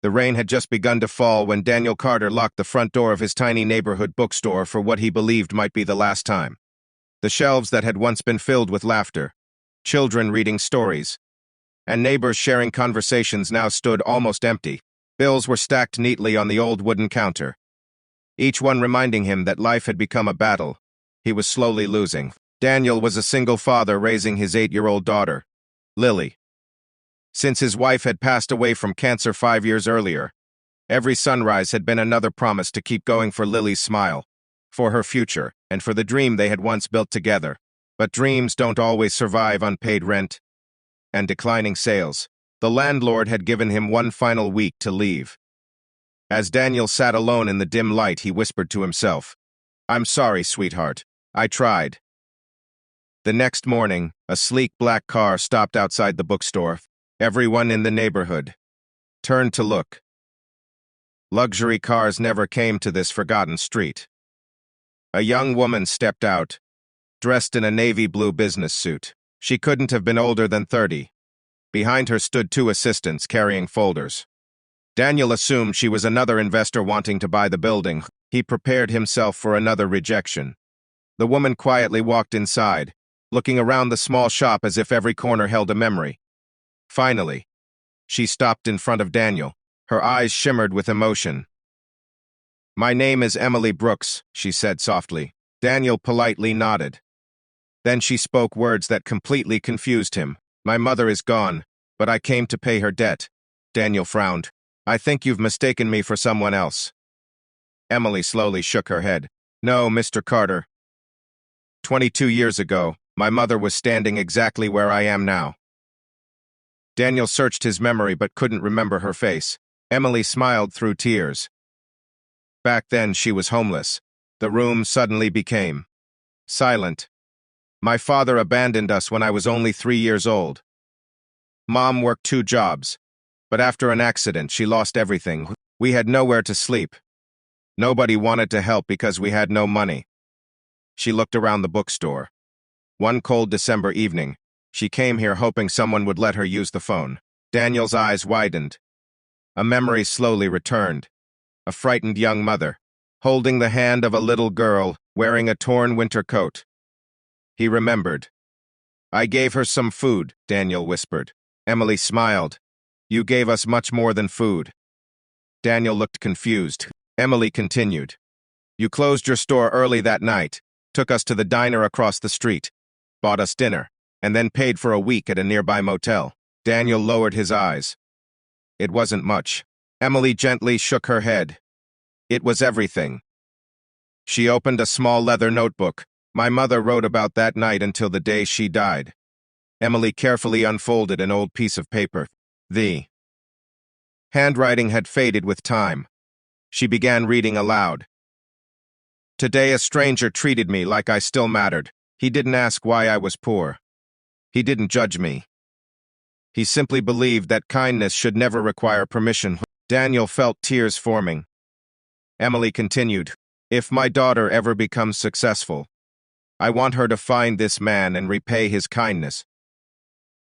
The rain had just begun to fall when Daniel Carter locked the front door of his tiny neighborhood bookstore for what he believed might be the last time. The shelves that had once been filled with laughter, children reading stories, and neighbors sharing conversations now stood almost empty. Bills were stacked neatly on the old wooden counter, each one reminding him that life had become a battle he was slowly losing. Daniel was a single father raising his 8-year-old daughter, Lily. Since his wife had passed away from cancer 5 years earlier, every sunrise had been another promise to keep going for Lily's smile, for her future, and for the dream they had once built together. But dreams don't always survive unpaid rent and declining sales. The landlord had given him one final week to leave. As Daniel sat alone in the dim light, he whispered to himself, "I'm sorry, sweetheart. I tried." The next morning, a sleek black car stopped outside the bookstore. Everyone in the neighborhood turned to look. Luxury cars never came to this forgotten street. A young woman stepped out, dressed in a navy blue business suit. She couldn't have been older than 30. Behind her stood 2 assistants carrying folders. Daniel assumed she was another investor wanting to buy the building. He prepared himself for another rejection. The woman quietly walked inside, looking around the small shop as if every corner held a memory. Finally, she stopped in front of Daniel. Her eyes shimmered with emotion. "My name is Emily Brooks," she said softly. Daniel politely nodded. Then she spoke words that completely confused him. "My mother is gone, but I came to pay her debt." Daniel frowned. "I think you've mistaken me for someone else." Emily slowly shook her head. "No, Mr. Carter. 22 years ago, my mother was standing exactly where I am now." Daniel searched his memory but couldn't remember her face. Emily smiled through tears. "Back then, she was homeless." The room suddenly became silent. "My father abandoned us when I was only 3 years old. Mom worked 2 jobs, but after an accident, she lost everything. We had nowhere to sleep. Nobody wanted to help because we had no money." She looked around the bookstore. One cold December evening, she came here hoping someone would let her use the phone. Daniel's eyes widened. A memory slowly returned. A frightened young mother, holding the hand of a little girl, wearing a torn winter coat. He remembered. "I gave her some food," Daniel whispered. Emily smiled. "You gave us much more than food." Daniel looked confused. Emily continued. "You closed your store early that night, took us to the diner across the street, bought us dinner, and then paid for a week at a nearby motel." Daniel lowered his eyes. "It wasn't much." Emily gently shook her head. "It was everything." She opened a small leather notebook. "My mother wrote about that night until the day she died." Emily carefully unfolded an old piece of paper. The handwriting had faded with time. She began reading aloud. "Today a stranger treated me like I still mattered. He didn't ask why I was poor. He didn't judge me. He simply believed that kindness should never require permission." Daniel felt tears forming. Emily continued, "If my daughter ever becomes successful, I want her to find this man and repay his kindness.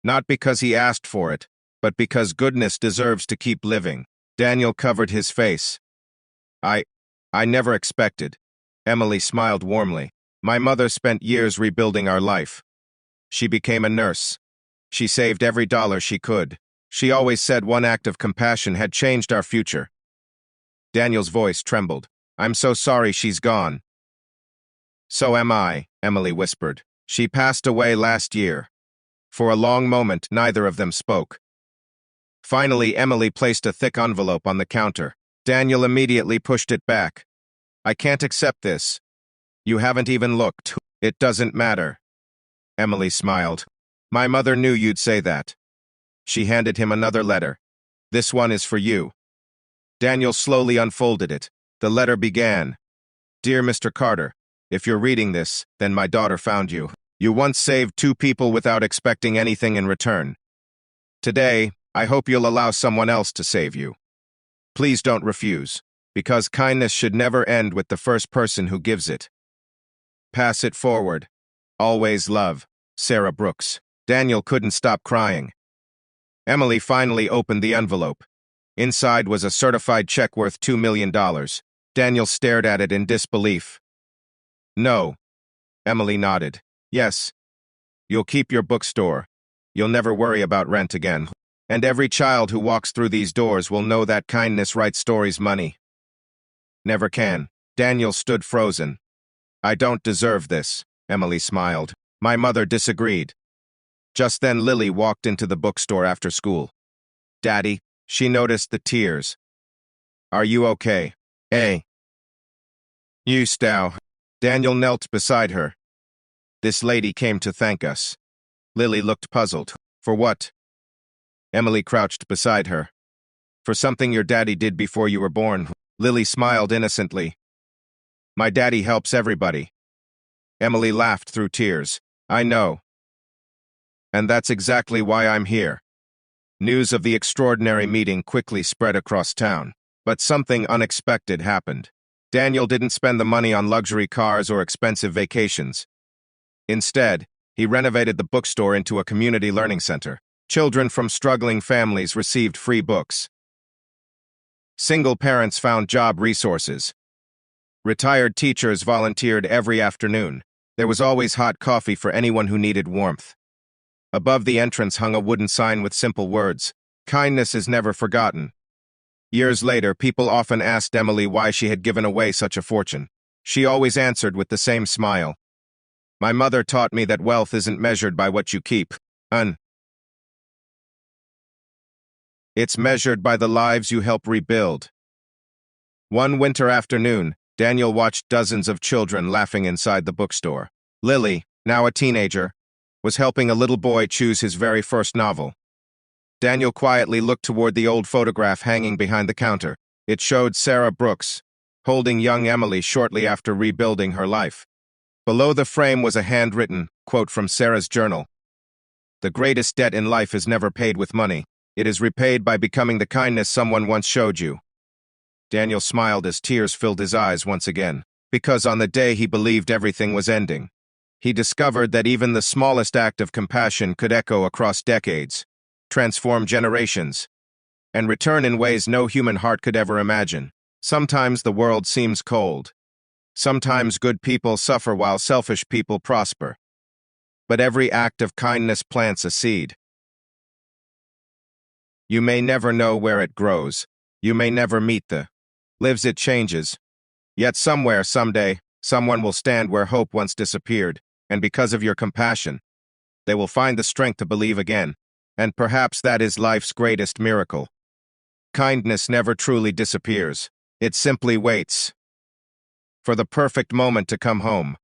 Not because he asked for it, but because goodness deserves to keep living." Daniel covered his face. I never expected." Emily smiled warmly. "My mother spent years rebuilding our life. She became a nurse. She saved every dollar she could. She always said one act of compassion had changed our future." Daniel's voice trembled. "I'm so sorry she's gone." "So am I," Emily whispered. "She passed away last year." For a long moment, neither of them spoke. Finally, Emily placed a thick envelope on the counter. Daniel immediately pushed it back. "I can't accept this. You haven't even looked." "It doesn't matter." Emily smiled. "My mother knew you'd say that." She handed him another letter. "This one is for you." Daniel slowly unfolded it. The letter began, "Dear Mr. Carter, if you're reading this, then my daughter found you. You once saved 2 people without expecting anything in return. Today, I hope you'll allow someone else to save you. Please don't refuse, because kindness should never end with the first person who gives it. Pass it forward. Always love, Sarah Brooks." Daniel couldn't stop crying. Emily finally opened the envelope. Inside was a certified check worth $2 million. Daniel stared at it in disbelief. No. Emily nodded. Yes. You'll keep your bookstore. You'll never worry about rent again. And every child who walks through these doors will know that kindness writes stories money never can. Daniel stood frozen. I don't deserve this, Emily smiled. My mother disagreed. Just then Lily walked into the bookstore after school. Daddy, she noticed the tears. Are you okay? Hey. You, Stow. Daniel knelt beside her. This lady came to thank us. Lily looked puzzled. For what? Emily crouched beside her. For something your daddy did before you were born. Lily smiled innocently. My daddy helps everybody. Emily laughed through tears. I know. And that's exactly why I'm here. News of the extraordinary meeting quickly spread across town. But something unexpected happened. Daniel didn't spend the money on luxury cars or expensive vacations. Instead, he renovated the bookstore into a community learning center. Children from struggling families received free books. Single parents found job resources. Retired teachers volunteered every afternoon. There was always hot coffee for anyone who needed warmth. Above the entrance hung a wooden sign with simple words, "Kindness is never forgotten." Years later, people often asked Emily why she had given away such a fortune. She always answered with the same smile. My mother taught me that wealth isn't measured by what you keep. It's measured by the lives you help rebuild. One winter afternoon, Daniel watched dozens of children laughing inside the bookstore. Lily, now a teenager, was helping a little boy choose his very first novel. Daniel quietly looked toward the old photograph hanging behind the counter. It showed Sarah Brooks, holding young Emily shortly after rebuilding her life. Below the frame was a handwritten quote from Sarah's journal. The greatest debt in life is never paid with money. It is repaid by becoming the kindness someone once showed you. Daniel smiled as tears filled his eyes once again, because on the day he believed everything was ending, he discovered that even the smallest act of compassion could echo across decades, transform generations, and return in ways no human heart could ever imagine. Sometimes the world seems cold. Sometimes good people suffer while selfish people prosper. But every act of kindness plants a seed. You may never know where it grows. You may never meet the lives it changes. Yet somewhere, someday, someone will stand where hope once disappeared, and because of your compassion, they will find the strength to believe again. And perhaps that is life's greatest miracle. Kindness never truly disappears. It simply waits for the perfect moment to come home.